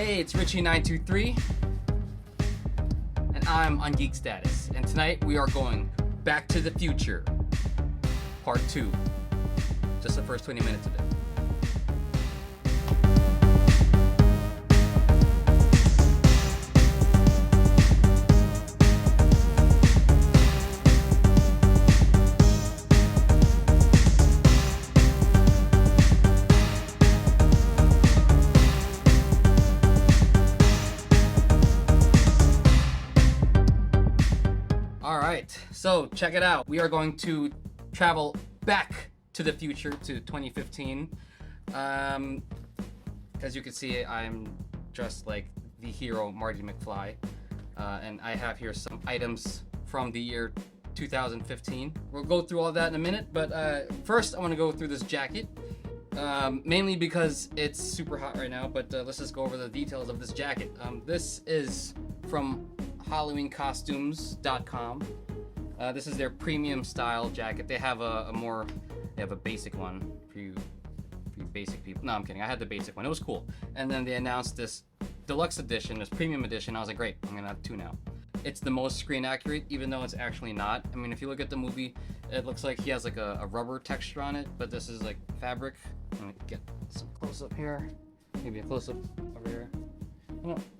Hey, it's Richie923, and I'm on Geek Status. And tonight we are going Back to the Future, Part 2. Just the first 20 minutes of it. So check it out. We are going to travel back to the future to 2015. As you can see, I'm dressed like the hero Marty McFly, and I have here some items from the year 2015. We'll go through all that in a minute, but first I want to go through this jacket, mainly because it's super hot right now. But let's just go over the details of this jacket. This is from HalloweenCostumes.com. This is their premium style jacket. They have a basic one for you basic people. No, I'm kidding. I had the basic one. It was cool. And then they announced this deluxe edition, this premium edition. I was like, great, I'm gonna have two now. It's the most screen accurate, even though it's actually not. I mean, if you look at the movie, it looks like he has like a rubber texture on it, but this is like fabric. Let me get some close up here. Maybe a close up over here.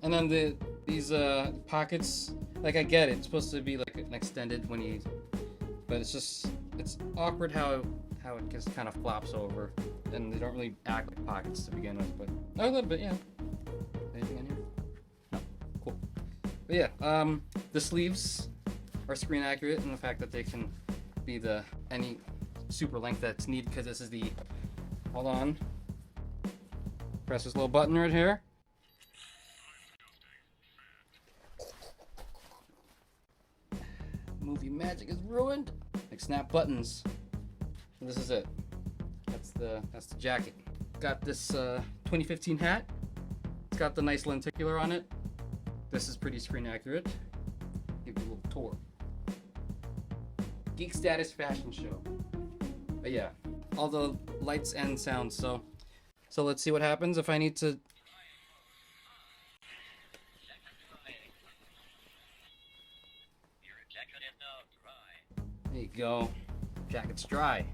And then these pockets, like I get it, it's supposed to be like an extended when you, but it's awkward how it just kind of flops over, and they don't really act like pockets to begin with, but a little bit, yeah. Anything in here? No, cool. But yeah, the sleeves are screen accurate in the fact that they can be any super length that's needed, because this is the, hold on, press this little button right here. Movie magic is ruined. Like snap buttons. And this is it. That's the jacket. Got this 2015 hat. It's got the nice lenticular on it. This is pretty screen accurate. Give you a little tour. Geek Status fashion show. But yeah, all the lights and sounds. So let's see what happens if I need to. There you go. Jacket's dry.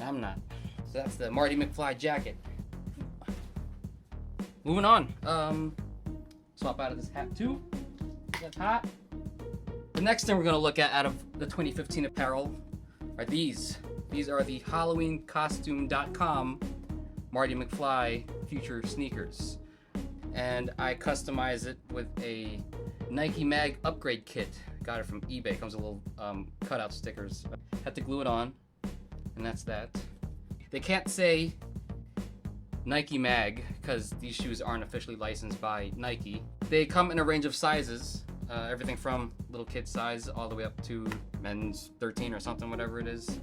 I'm not. So that's the Marty McFly jacket. Moving on. Swap out of this hat too. That's hot. The next thing we're gonna look at out of the 2015 apparel are these. These are the HalloweenCostume.com Marty McFly future sneakers. And I customize it with a Nike Mag upgrade kit. Got it from eBay. It comes with little cutout stickers. Had to glue it on, and that's that. They can't say Nike Mag because these shoes aren't officially licensed by Nike. They come in a range of sizes, everything from little kid size all the way up to men's 13 or something, whatever it is.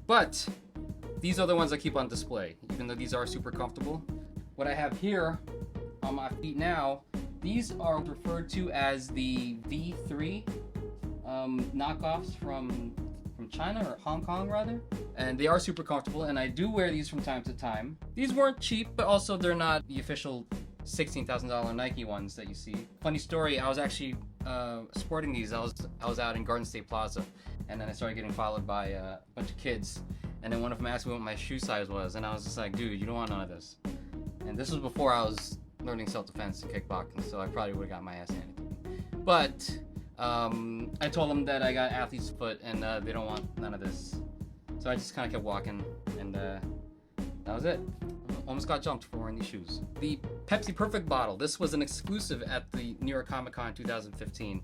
But these are the ones I keep on display, even though these are super comfortable. What I have here on my feet now, these are referred to as the V3 knockoffs from China, or Hong Kong rather, and they are super comfortable, and I do wear these from time to time. These weren't cheap, but also they're not the official $16,000 Nike ones that you see. Funny story, I was actually sporting these. I was out in Garden State Plaza, and then I started getting followed by a bunch of kids, and then one of them asked me what my shoe size was, and I was just like, dude, you don't want none of this. And this was before I was learning self-defense and kickboxing, so I probably would have got my ass handed to me. But I told them that I got athlete's foot and they don't want none of this. So I just kind of kept walking, and that was it. Almost got jumped for wearing these shoes. The Pepsi Perfect bottle. This was an exclusive at the New York Comic Con 2015.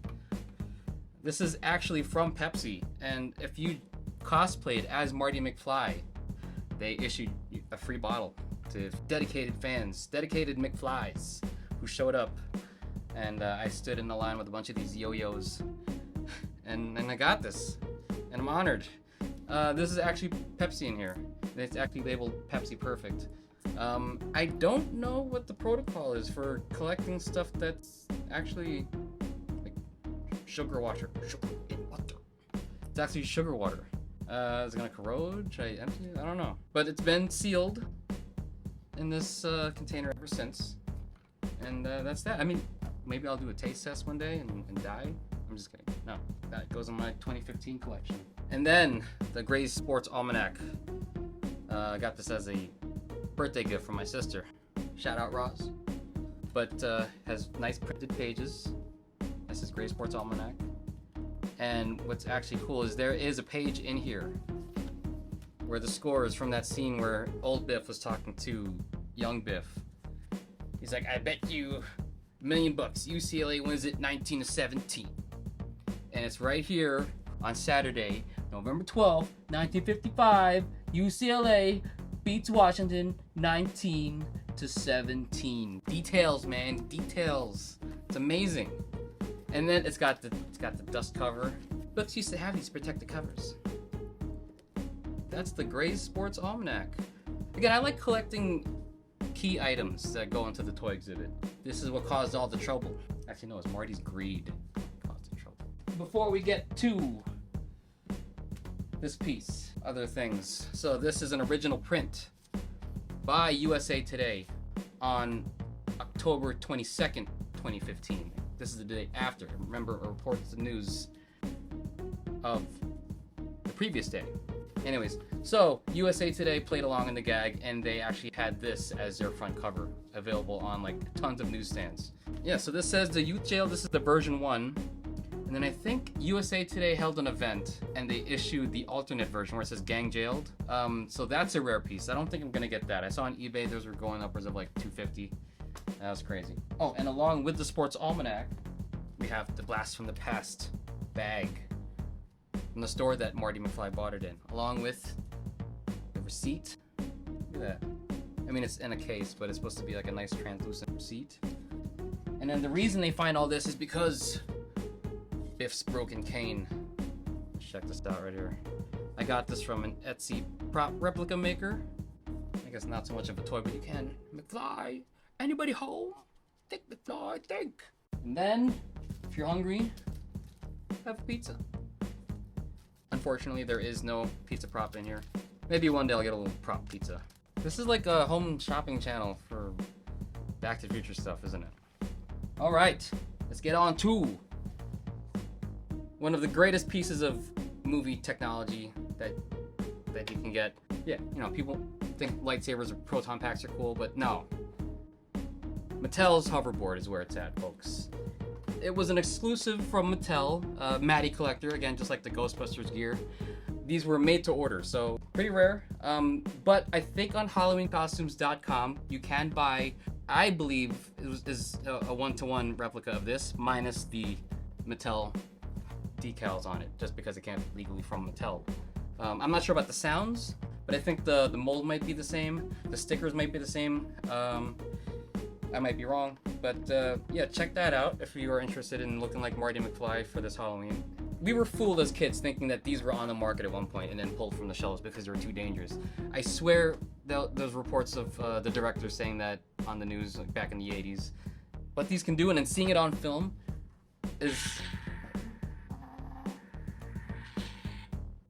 This is actually from Pepsi, and if you cosplayed as Marty McFly, they issued a free bottle to dedicated fans, dedicated McFlys who showed up. And I stood in the line with a bunch of these yo-yos, and I got this, and I'm honored. This is actually Pepsi in here. It's actually labeled Pepsi Perfect. I don't know what the protocol is for collecting stuff that's actually like sugar water. It's actually sugar water. Is it gonna corrode? Should I empty it? I don't know. But it's been sealed in this container ever since. And that's that. I mean, maybe I'll do a taste test one day and die. I'm just kidding. No, that goes in my 2015 collection. And then the Gray's Sports Almanac. I got this as a birthday gift from my sister. Shout out Roz. But has nice printed pages. This is Gray's Sports Almanac. And what's actually cool is there is a page in here where the score is from that scene where old Biff was talking to young Biff. He's like, I bet you $1 million UCLA wins it 19-17. And it's right here on Saturday, November 12th, 1955. UCLA beats Washington 19-17. Details, man, details. It's amazing. And then it's got the dust cover. Books used to have these protective covers. That's the Gray's Sports Almanac. Again, I like collecting key items that go into the toy exhibit. This is what caused all the trouble. Actually, no, it's Marty's greed caused the trouble. Before we get to this piece, other things. So this is an original print by USA Today on October 22nd, 2015. This is the day after. Remember, it reports the news of the previous day. Anyways, so USA Today played along in the gag, and they actually had this as their front cover, available on like tons of newsstands. Yeah, so this says the Youth Jail. This is the version 1. And then I think USA Today held an event, and they issued the alternate version where it says Gang Jailed. So that's a rare piece. I don't think I'm gonna get that. I saw on eBay those were going upwards of like $250. That was crazy. Oh, and along with the Sports Almanac, we have the Blast from the Past bag from the store that Marty McFly bought it in, along with the receipt. Look at that. I mean, it's in a case, but it's supposed to be like a nice translucent receipt. And then the reason they find all this is because Biff's Broken Cane. Check this out right here. I got this from an Etsy prop replica maker. I guess not so much of a toy, but you can. McFly, anybody home? Think McFly, think. And then, if you're hungry, have a pizza. Unfortunately, there is no pizza prop in here. Maybe one day I'll get a little prop pizza. This is like a home shopping channel for Back to the Future stuff, isn't it? All right, let's get on to one of the greatest pieces of movie technology that you can get. Yeah, you know, people think lightsabers or proton packs are cool, but no. Mattel's hoverboard is where it's at, folks. It was an exclusive from Mattel, Matty Collector, again, just like the Ghostbusters gear. These were made to order, so pretty rare. But I think on HalloweenCostumes.com, you can buy, I believe, is a one-to-one replica of this, minus the Mattel decals on it, just because it can't legally from Mattel. I'm not sure about the sounds, but I think the mold might be the same. The stickers might be the same. I might be wrong, but yeah, check that out if you are interested in looking like Marty McFly for this Halloween. We were fooled as kids thinking that these were on the market at one point and then pulled from the shelves because they were too dangerous. I swear those reports of the director saying that on the news like back in the 80s. What these can do, and then seeing it on film is...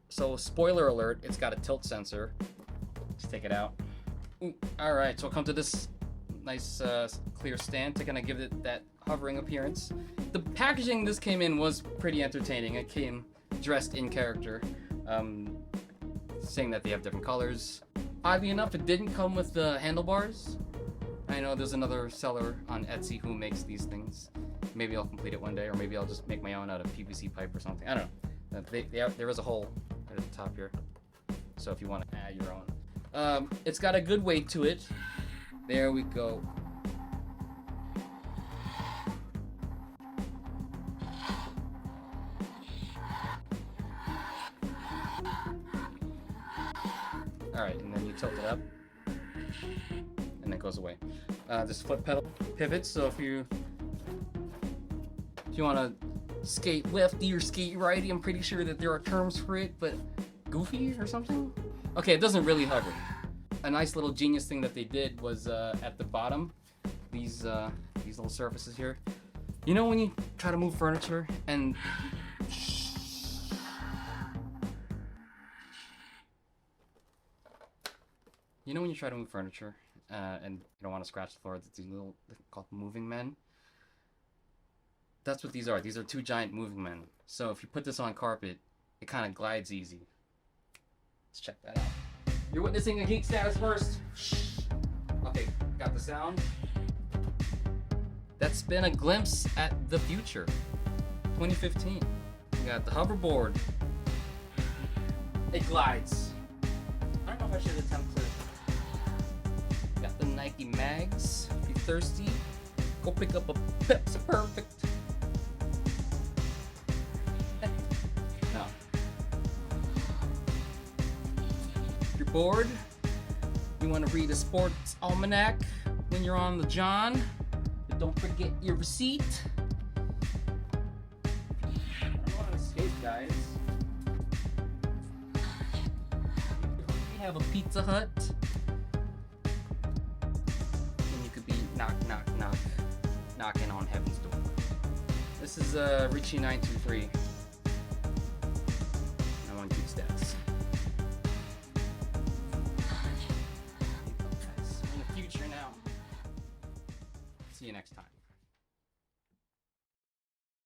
So, spoiler alert, it's got a tilt sensor. Let's take it out. Alright, so I'll come to this nice clear stand to kind of give it that hovering appearance. The packaging this came in was pretty entertaining. It came dressed in character, saying that they have different colors. Oddly enough, it didn't come with the handlebars. I know there's another seller on Etsy who makes these things. Maybe I'll complete it one day, or maybe I'll just make my own out of PVC pipe or something. I don't know. There is a hole at the top here, so if you want to add your own. It's got a good weight to it. There we go. Alright, and then you tilt it up, and it goes away. This flip pedal pivots, so if you want to skate lefty or skate righty, I'm pretty sure that there are terms for it, but goofy or something? Okay, it doesn't really hover. A nice little genius thing that they did was at the bottom, these little surfaces here. You know when you try to move furniture and and you don't want to scratch the floor. It's these little, they're called moving men. That's what these are. These are two giant moving men. So if you put this on carpet, it kind of glides easy. Let's check that out. You're witnessing a geek status first. Okay, got the sound. That's been a glimpse at the future. 2015. We got the hoverboard. It glides. I don't know if I should attempt to. Got the Nike mags. If you're thirsty, go pick up a Pepsi Perfect. No. If you're bored, you want to read a sports almanac when you're on the John, but don't forget your receipt. I don't want to escape, guys. We have a Pizza Hut. And you could be knocking on heaven's door. This is Richie923. I'm on Geek Stats. In the future now. See you next time.